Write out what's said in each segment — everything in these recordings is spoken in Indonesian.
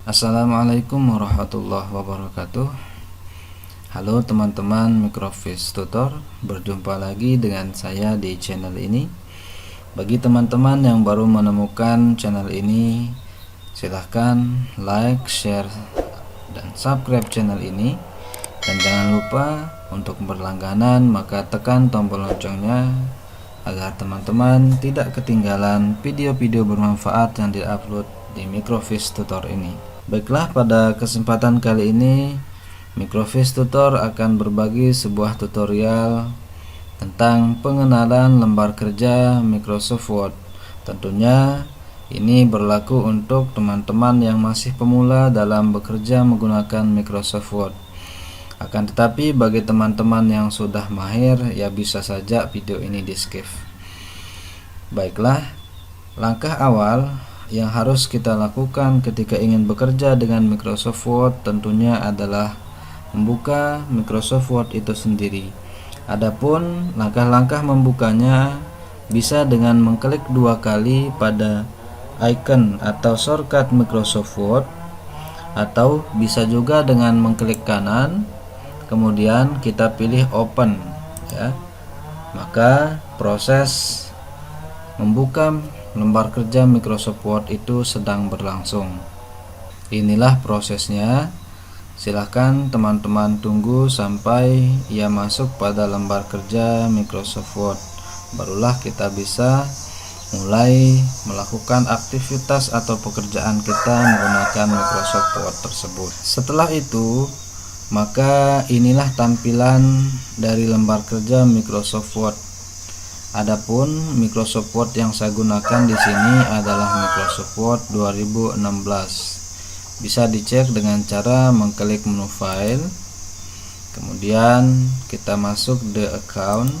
Assalamualaikum warahmatullahi wabarakatuh. Halo teman-teman Microfiche Tutor, berjumpa lagi dengan saya di channel ini. Bagi teman-teman yang baru menemukan channel ini, silahkan like, share, dan subscribe channel ini. Dan jangan lupa untuk berlangganan, maka tekan tombol loncengnya agar teman-teman tidak ketinggalan video-video bermanfaat yang diupload di Microfiche Tutor ini. Baiklah, pada kesempatan kali ini Microfiche Tutor akan berbagi sebuah tutorial tentang pengenalan lembar kerja Microsoft Word. Tentunya ini berlaku untuk teman-teman yang masih pemula dalam bekerja menggunakan Microsoft Word. Akan tetapi bagi teman-teman yang sudah mahir, ya bisa saja video ini di skip. Baiklah, langkah awal yang harus kita lakukan ketika ingin bekerja dengan Microsoft Word tentunya adalah membuka Microsoft Word itu sendiri. Adapun langkah-langkah membukanya bisa dengan mengklik 2 kali pada icon atau shortcut Microsoft Word, atau bisa juga dengan mengklik kanan kemudian kita pilih open ya. Maka proses membuka lembar kerja Microsoft Word itu sedang berlangsung. Inilah prosesnya. Silahkan teman-teman tunggu sampai ia masuk pada lembar kerja Microsoft Word. Barulah kita bisa mulai melakukan aktivitas atau pekerjaan kita menggunakan Microsoft Word tersebut. Setelah itu, maka inilah tampilan dari lembar kerja Microsoft Word. Adapun Microsoft Word yang saya gunakan di sini adalah Microsoft Word 2016. Bisa dicek dengan cara mengklik menu file, kemudian kita masuk the account.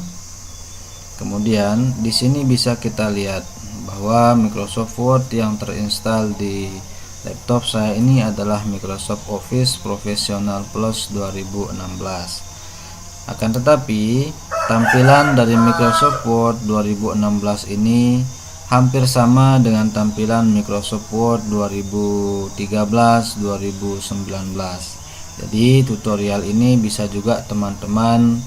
Kemudian di sini bisa kita lihat bahwa Microsoft Word yang terinstall di laptop saya ini adalah Microsoft Office Professional Plus 2016. Akan tetapi tampilan dari Microsoft Word 2016 ini hampir sama dengan tampilan Microsoft Word 2013-2019. Jadi tutorial ini bisa juga teman-teman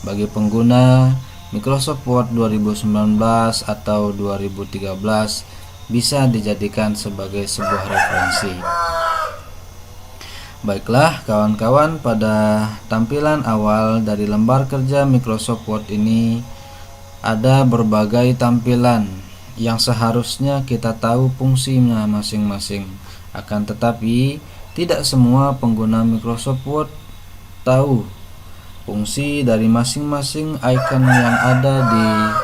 bagi pengguna Microsoft Word 2019 atau 2013 bisa dijadikan sebagai sebuah referensi. Baiklah kawan-kawan, pada tampilan awal dari lembar kerja Microsoft Word ini ada berbagai tampilan yang seharusnya kita tahu fungsinya masing-masing. Akan tetapi tidak semua pengguna Microsoft Word tahu fungsi dari masing-masing icon yang ada di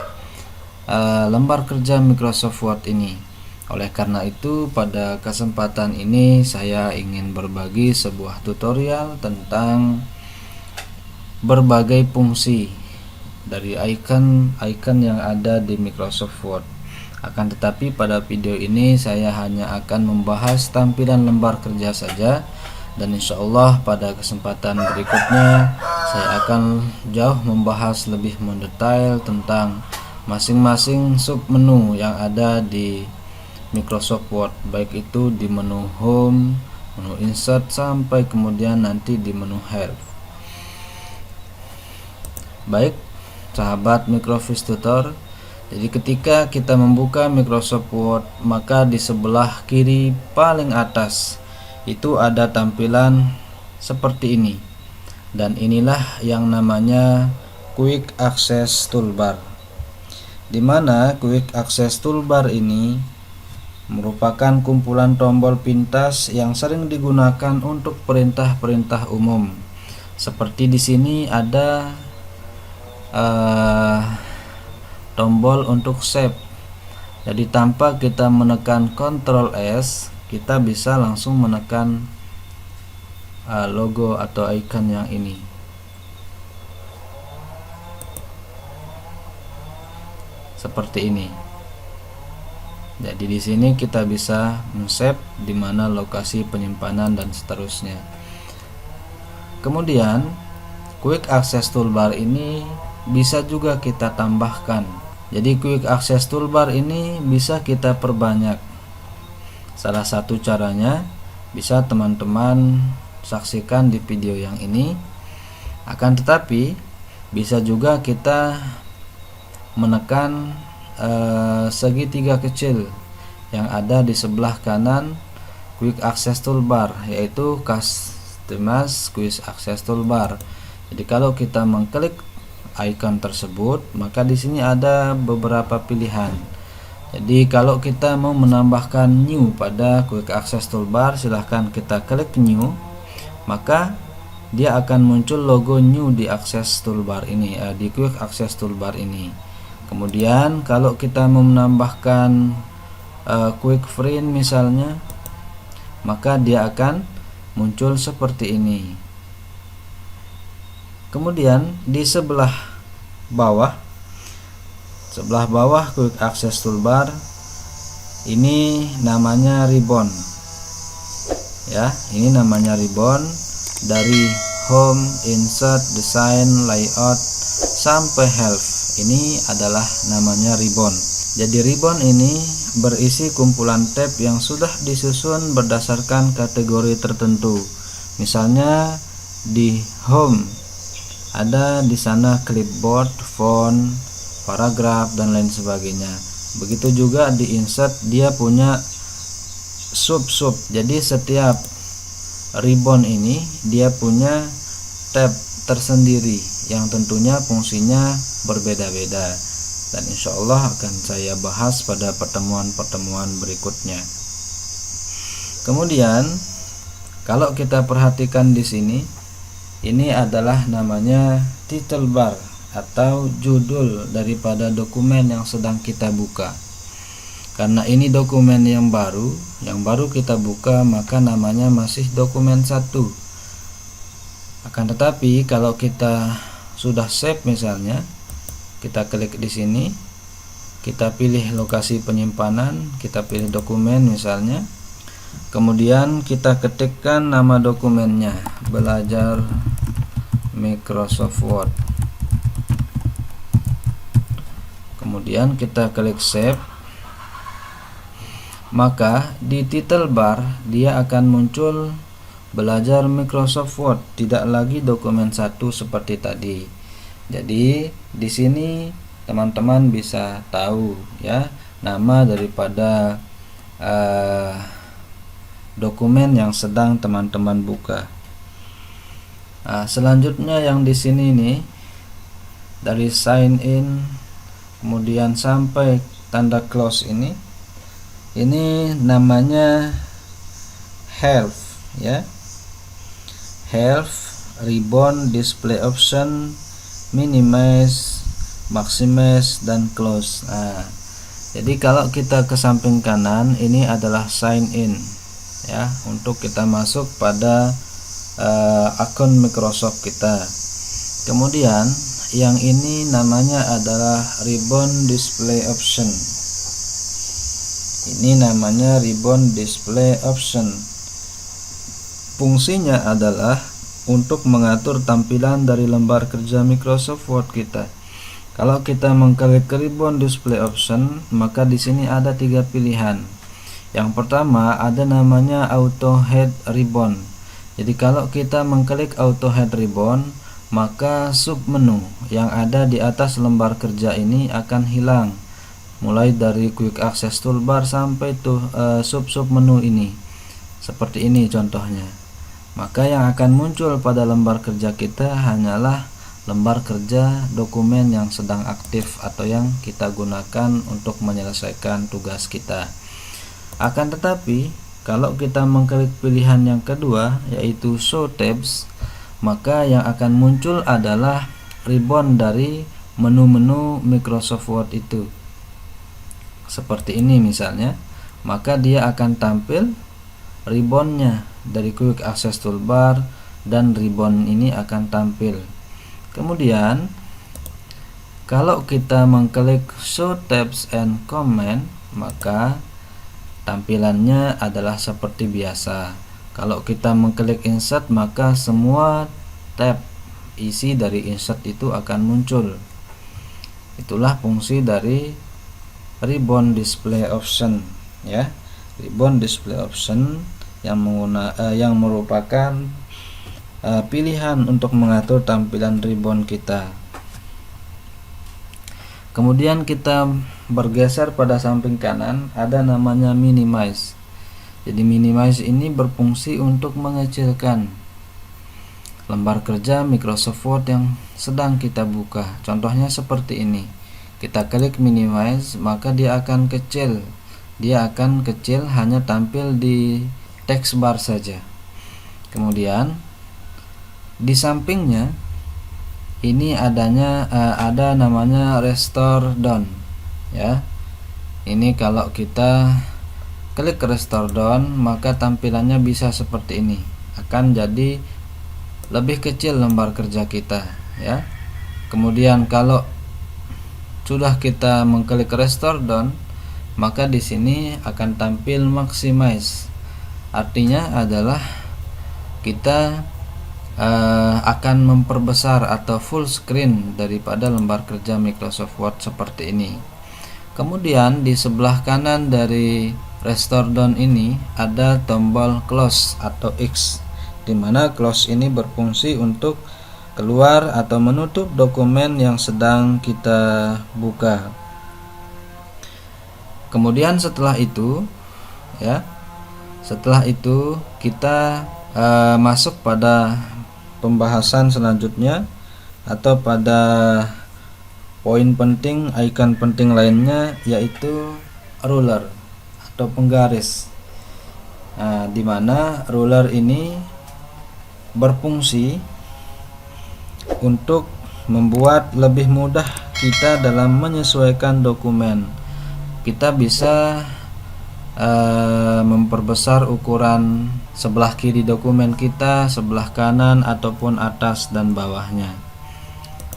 lembar kerja Microsoft Word ini. Oleh karena itu, pada kesempatan ini saya ingin berbagi sebuah tutorial tentang berbagai fungsi dari icon-icon yang ada di Microsoft Word. Akan tetapi pada video ini saya hanya akan membahas tampilan lembar kerja saja, dan insya Allah pada kesempatan berikutnya saya akan jauh membahas lebih mendetail tentang masing-masing submenu yang ada di Microsoft Word, baik itu di menu Home, menu Insert, sampai kemudian nanti di menu Help. Baik sahabat Microfiche Tutor, jadi ketika kita membuka Microsoft Word, maka di sebelah kiri paling atas itu ada tampilan seperti ini, dan inilah yang namanya Quick Access Toolbar, di mana Quick Access Toolbar ini merupakan kumpulan tombol pintas yang sering digunakan untuk perintah-perintah umum. Seperti di sini ada tombol untuk save. Jadi tanpa kita menekan Ctrl S, kita bisa langsung menekan logo atau icon yang ini. Seperti ini. Jadi di sini kita bisa men-save di mana lokasi penyimpanan dan seterusnya. Kemudian Quick Access Toolbar ini bisa juga kita tambahkan. Jadi Quick Access Toolbar ini bisa kita perbanyak. Salah satu caranya bisa teman-teman saksikan di video yang ini. Akan tetapi bisa juga kita menekan segitiga kecil yang ada di sebelah kanan Quick Access Toolbar, yaitu Customize Quick Access Toolbar. Jadi kalau kita mengklik icon tersebut, maka di sini ada beberapa pilihan. Jadi kalau kita mau menambahkan new pada Quick Access Toolbar, silahkan kita klik new, maka dia akan muncul logo new di Access Toolbar ini, di Quick Access Toolbar ini. Kemudian kalau kita mau menambahkan quick frame misalnya, maka dia akan muncul seperti ini. Kemudian di sebelah bawah Quick Access Toolbar ini namanya ribbon, ya, ini namanya ribbon. Dari home, insert, design, layout sampai help, ini adalah namanya ribbon. Jadi ribbon ini berisi kumpulan tab yang sudah disusun berdasarkan kategori tertentu. Misalnya di home ada di sana clipboard, font, paragraf dan lain sebagainya. Begitu juga di insert, dia punya sub-sub. Jadi setiap ribbon ini dia punya tab tersendiri yang tentunya fungsinya berbeda-beda, dan insya Allah akan saya bahas pada pertemuan-pertemuan berikutnya. Kemudian kalau kita perhatikan di sini, ini adalah namanya title bar atau judul daripada dokumen yang sedang kita buka. Karena ini dokumen yang baru kita buka, maka namanya masih dokumen 1. Akan tetapi kalau kita sudah save misalnya, kita klik di sini, kita pilih lokasi penyimpanan, kita pilih dokumen misalnya, kemudian kita ketikkan nama dokumennya, belajar Microsoft Word. Kemudian kita klik save, maka di title bar dia akan muncul belajar Microsoft Word, tidak lagi dokumen 1 seperti tadi. Jadi di sini teman-teman bisa tahu ya nama daripada dokumen yang sedang teman-teman buka. Selanjutnya yang di sini nih, dari sign in kemudian sampai tanda close ini namanya health, ya. Health, ribbon, display option, minimize, maximize, dan close. Jadi kalau kita ke samping kanan, ini adalah sign in, ya, untuk kita masuk pada akun Microsoft kita. Kemudian yang ini namanya adalah ribbon display option. Ini namanya ribbon display option. Fungsinya adalah untuk mengatur tampilan dari lembar kerja Microsoft Word kita. Kalau kita mengklik ribbon display option, maka di sini ada 3 pilihan. Yang pertama ada namanya auto head ribbon. Jadi kalau kita mengklik auto head ribbon, maka sub menu yang ada di atas lembar kerja ini akan hilang, mulai dari Quick Access Toolbar sampai sub-sub menu ini. Seperti ini contohnya. Maka yang akan muncul pada lembar kerja kita hanyalah lembar kerja dokumen yang sedang aktif atau yang kita gunakan untuk menyelesaikan tugas kita. Akan tetapi kalau kita mengklik pilihan yang kedua, yaitu show tabs, maka yang akan muncul adalah ribbon dari menu-menu Microsoft Word itu. Seperti ini misalnya, maka dia akan tampil ribbonnya dari Quick Access Toolbar, dan ribbon ini akan tampil. Kemudian kalau kita mengklik show tabs and comment, maka tampilannya adalah seperti biasa. Kalau kita mengklik insert, maka semua tab isi dari insert itu akan muncul. Itulah fungsi dari ribbon display option, ya. Ribbon display option yang merupakan pilihan untuk mengatur tampilan ribbon kita. Kemudian kita bergeser pada samping kanan, ada namanya minimize. Jadi minimize ini berfungsi untuk mengecilkan lembar kerja Microsoft Word yang sedang kita buka. Contohnya seperti ini. Kita klik minimize, maka dia akan kecil. Dia akan kecil, hanya tampil di text bar saja. Kemudian di sampingnya ini ada namanya restore down, ya. Ini kalau kita klik restore down, maka tampilannya bisa seperti ini. Akan jadi lebih kecil lembar kerja kita, ya. Kemudian kalau sudah kita mengklik restore down, maka di sini akan tampil maximize. Artinya adalah kita akan memperbesar atau full screen daripada lembar kerja Microsoft Word seperti ini. Kemudian di sebelah kanan dari restore down ini ada tombol close atau X, dimana close ini berfungsi untuk keluar atau menutup dokumen yang sedang kita buka. Kemudian setelah itu, ya, kita masuk pada pembahasan selanjutnya atau pada poin penting, icon penting lainnya, yaitu ruler atau penggaris. Nah, di mana ruler ini berfungsi untuk membuat lebih mudah kita dalam menyesuaikan dokumen. Kita bisa memperbesar ukuran sebelah kiri dokumen kita, sebelah kanan ataupun atas dan bawahnya.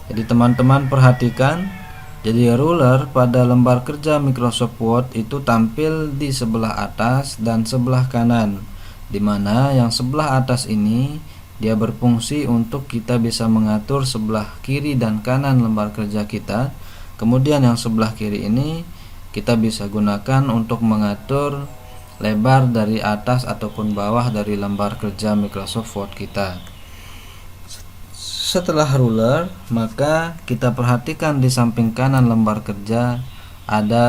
Jadi teman-teman perhatikan, jadi ruler pada lembar kerja Microsoft Word itu tampil di sebelah atas dan sebelah kanan, dimana yang sebelah atas ini dia berfungsi untuk kita bisa mengatur sebelah kiri dan kanan lembar kerja kita. Kemudian yang sebelah kiri ini kita bisa gunakan untuk mengatur lebar dari atas ataupun bawah dari lembar kerja Microsoft Word kita. Setelah ruler, maka kita perhatikan di samping kanan lembar kerja ada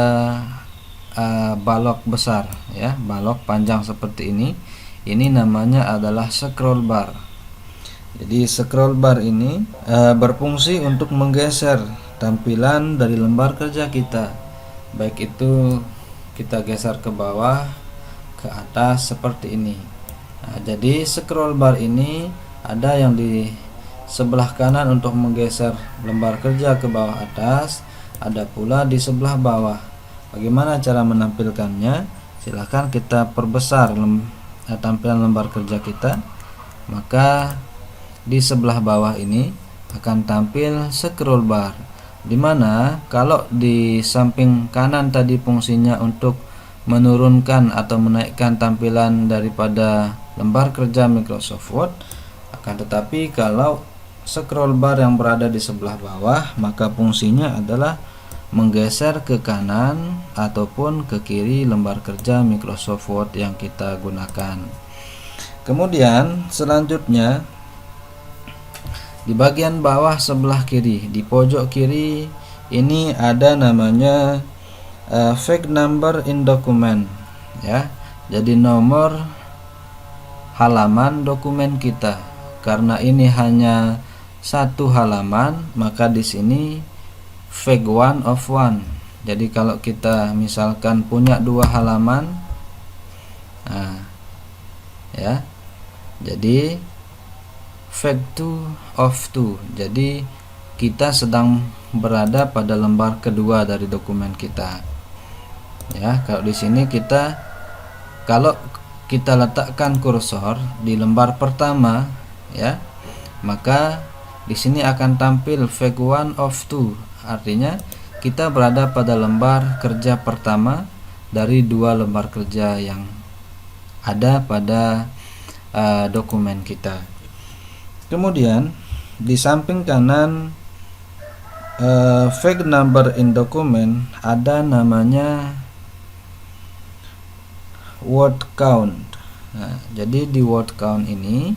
balok besar, ya, balok panjang seperti ini. Ini namanya adalah scroll bar. Jadi scroll bar ini berfungsi untuk menggeser tampilan dari lembar kerja kita. Baik itu kita geser ke bawah, ke atas seperti ini. Nah, jadi scroll bar ini ada yang di sebelah kanan untuk menggeser lembar kerja ke bawah atas, ada pula di sebelah bawah. Bagaimana cara menampilkannya? Silahkan kita perbesar tampilan lembar kerja kita. Maka di sebelah bawah ini akan tampil scroll bar, dimana kalau di samping kanan tadi fungsinya untuk menurunkan atau menaikkan tampilan daripada lembar kerja Microsoft Word, akan tetapi kalau scroll bar yang berada di sebelah bawah, maka fungsinya adalah menggeser ke kanan ataupun ke kiri lembar kerja Microsoft Word yang kita gunakan. Kemudian selanjutnya di bagian bawah sebelah kiri, di pojok kiri ini ada namanya fake number in document, ya. Jadi nomor halaman dokumen kita. Karena ini hanya satu halaman, maka di sini fake one of one. Jadi kalau kita misalkan punya dua halaman, nah, ya, jadi fake two of two. Jadi kita sedang berada pada lembar kedua dari dokumen kita. Ya, kalau di sini kalau kita letakkan kursor di lembar pertama, ya, maka di sini akan tampil fake one of two. Artinya kita berada pada lembar kerja pertama dari dua lembar kerja yang ada pada dokumen kita. Kemudian di samping kanan fake number in document ada namanya word count. Nah, jadi di word count ini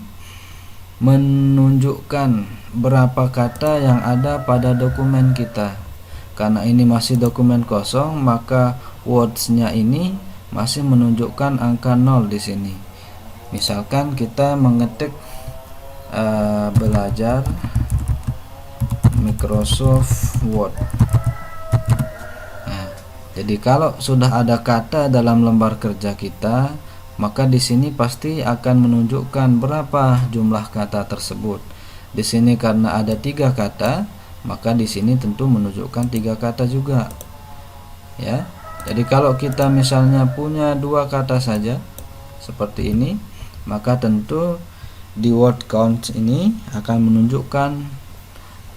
menunjukkan berapa kata yang ada pada dokumen kita. Karena ini masih dokumen kosong, maka words-nya ini masih menunjukkan angka 0 di sini. Misalkan kita mengetik belajar Microsoft Word. Nah, jadi kalau sudah ada kata dalam lembar kerja kita, maka di sini pasti akan menunjukkan berapa jumlah kata tersebut. Di sini karena ada 3 kata, maka di sini tentu menunjukkan 3 kata juga. Ya. Jadi kalau kita misalnya punya 2 kata saja seperti ini, maka tentu di word count ini akan menunjukkan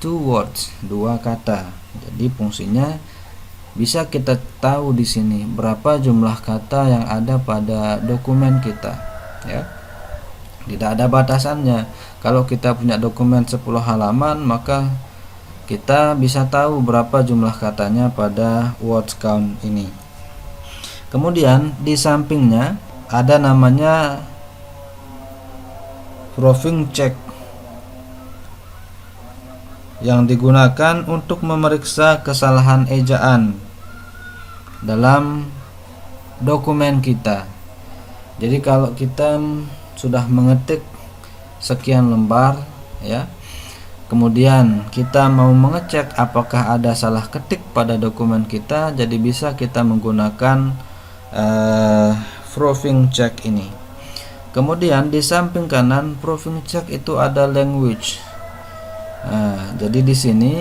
2 words, 2 kata. Jadi fungsinya bisa kita tahu di sini berapa jumlah kata yang ada pada dokumen kita, ya. Tidak ada batasannya. Kalau kita punya dokumen 10 halaman, maka kita bisa tahu berapa jumlah katanya pada words count ini. Kemudian di sampingnya ada namanya proofing check yang digunakan untuk memeriksa kesalahan ejaan dalam dokumen kita. Jadi kalau kita sudah mengetik sekian lembar, ya, kemudian kita mau mengecek apakah ada salah ketik pada dokumen kita, jadi bisa kita menggunakan proofing check ini. Kemudian di samping kanan proofing check itu ada language. Nah, jadi di sini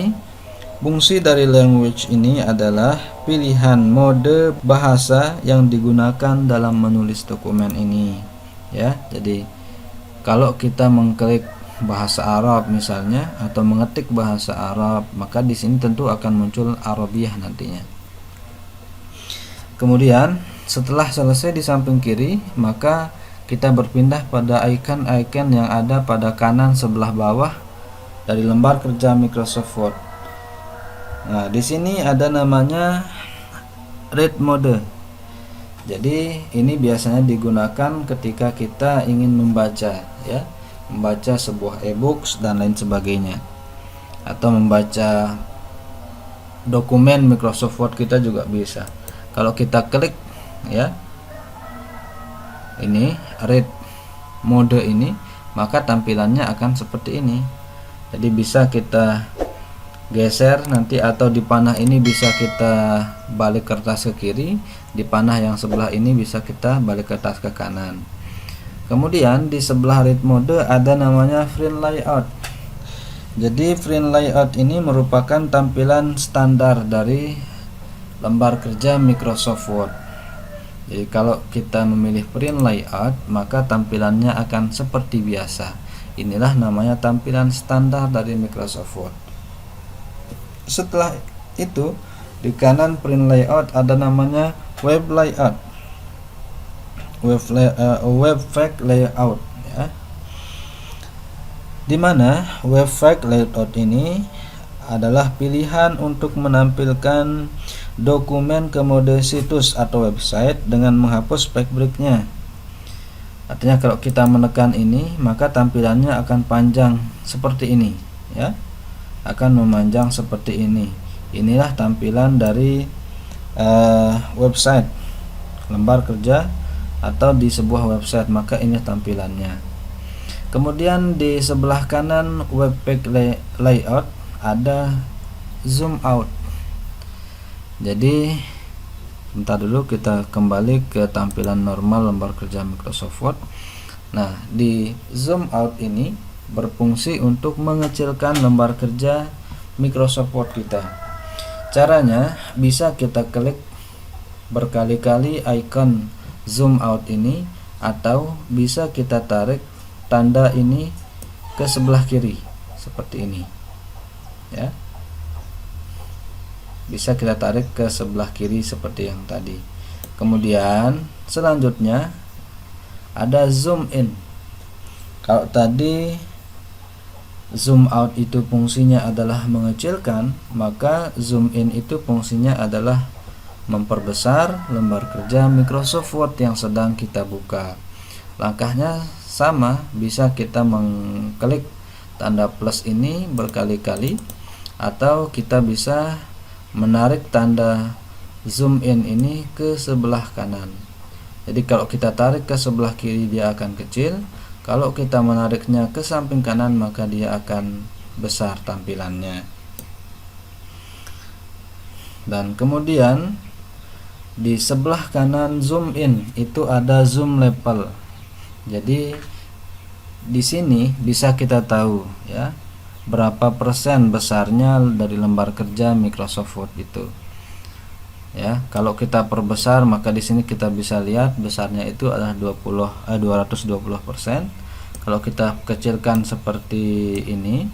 fungsi dari language ini adalah pilihan mode bahasa yang digunakan dalam menulis dokumen ini, ya. Jadi kalau kita mengklik bahasa Arab misalnya atau mengetik bahasa Arab, maka di sini tentu akan muncul Arabiah nantinya. Kemudian setelah selesai di samping kiri, maka kita berpindah pada icon-icon yang ada pada kanan sebelah bawah dari lembar kerja Microsoft Word. Nah, di sini ada namanya read mode. Jadi ini biasanya digunakan ketika kita ingin membaca, ya, membaca sebuah e-books dan lain sebagainya, atau membaca dokumen Microsoft Word kita juga bisa. Kalau kita klik, ya, ini read mode ini, maka tampilannya akan seperti ini. Jadi bisa kita geser nanti, atau di panah ini bisa kita balik kertas ke kiri, di panah yang sebelah ini bisa kita balik kertas ke kanan. Kemudian di sebelah read mode ada namanya print layout. Jadi print layout ini merupakan tampilan standar dari lembar kerja Microsoft Word. Jadi kalau kita memilih print layout, maka tampilannya akan seperti biasa. Inilah namanya tampilan standar dari Microsoft Word. Setelah itu di kanan print layout ada namanya web layout, web page layout, ya. Dimana web page layout ini adalah pilihan untuk menampilkan dokumen ke mode situs atau website dengan menghapus page breaknya. Artinya kalau kita menekan ini, maka tampilannya akan panjang seperti ini, ya, akan memanjang seperti ini. Inilah tampilan dari website, lembar kerja atau di sebuah website, maka ini tampilannya. Kemudian di sebelah kanan web page layout ada zoom out. Jadi bentar dulu, kita kembali ke tampilan normal lembar kerja Microsoft Word. Nah, di zoom out ini berfungsi untuk mengecilkan lembar kerja Microsoft Word kita. Caranya bisa kita klik berkali-kali icon zoom out ini, atau bisa kita tarik tanda ini ke sebelah kiri seperti ini, ya. Bisa kita tarik ke sebelah kiri seperti yang tadi. Kemudian selanjutnya ada zoom in. Kalau tadi zoom out itu fungsinya adalah mengecilkan, maka zoom in itu fungsinya adalah memperbesar lembar kerja Microsoft Word yang sedang kita buka. Langkahnya sama, bisa kita mengklik tanda plus ini berkali-kali, atau kita bisa menarik tanda zoom in ini ke sebelah kanan. Jadi kalau kita tarik ke sebelah kiri dia akan kecil, kalau kita menariknya ke samping kanan maka dia akan besar tampilannya. Dan kemudian di sebelah kanan zoom in itu ada zoom level. Jadi di sini bisa kita tahu ya berapa persen besarnya dari lembar kerja Microsoft Word itu. Ya, kalau kita perbesar maka di sini kita bisa lihat besarnya itu adalah 220%. Kalau kita kecilkan seperti ini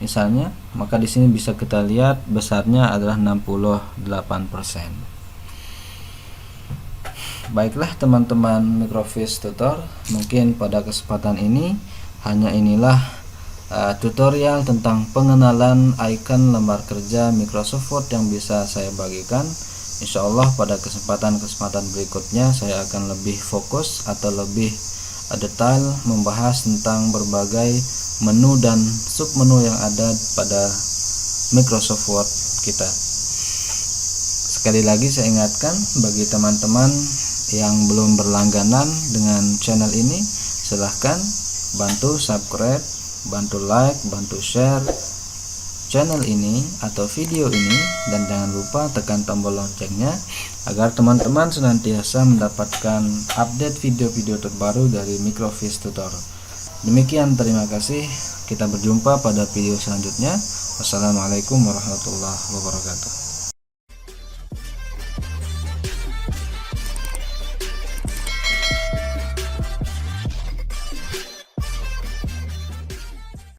misalnya, maka di sini bisa kita lihat besarnya adalah 68%. Baiklah teman-teman Microfiche Tutor, mungkin pada kesempatan ini hanya inilah tutorial tentang pengenalan icon lembar kerja Microsoft Word yang bisa saya bagikan. Insya Allah pada kesempatan berikutnya saya akan lebih fokus atau lebih detail membahas tentang berbagai menu dan submenu yang ada pada Microsoft Word kita. Sekali lagi saya ingatkan bagi teman-teman yang belum berlangganan dengan channel ini, silahkan bantu subscribe, bantu like, bantu share channel ini atau video ini, dan jangan lupa tekan tombol loncengnya agar teman-teman senantiasa mendapatkan update video-video terbaru dari Microfiche Tutor. Demikian, terima kasih. Kita berjumpa pada video selanjutnya. Wassalamualaikum warahmatullahi wabarakatuh.